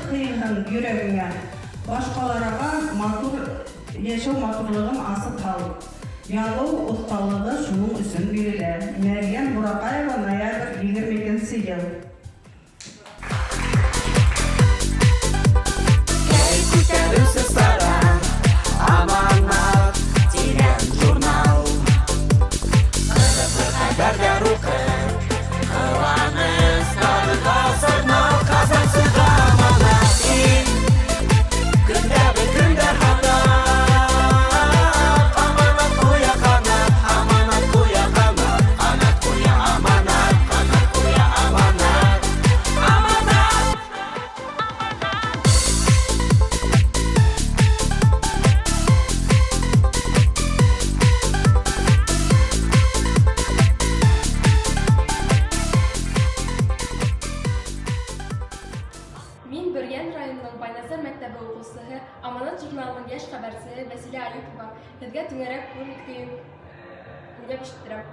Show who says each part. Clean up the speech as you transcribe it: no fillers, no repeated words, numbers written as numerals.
Speaker 1: Kıyıhan yüreğine, başkalarına matur, yaşam maturluğun asıl kalıp. Diyalog ustalığı şunun üçün biriler. Meryem Burakayeva, noyabr 22 yıl.
Speaker 2: Мин Бөрген районының Байназар мәктәбе укучысы, Аманат журналының яшь хәбәрчесе Вәсилә Аюпова. Һеҙгә түңәрәк күңел көйөн уйнап ишеттерәм.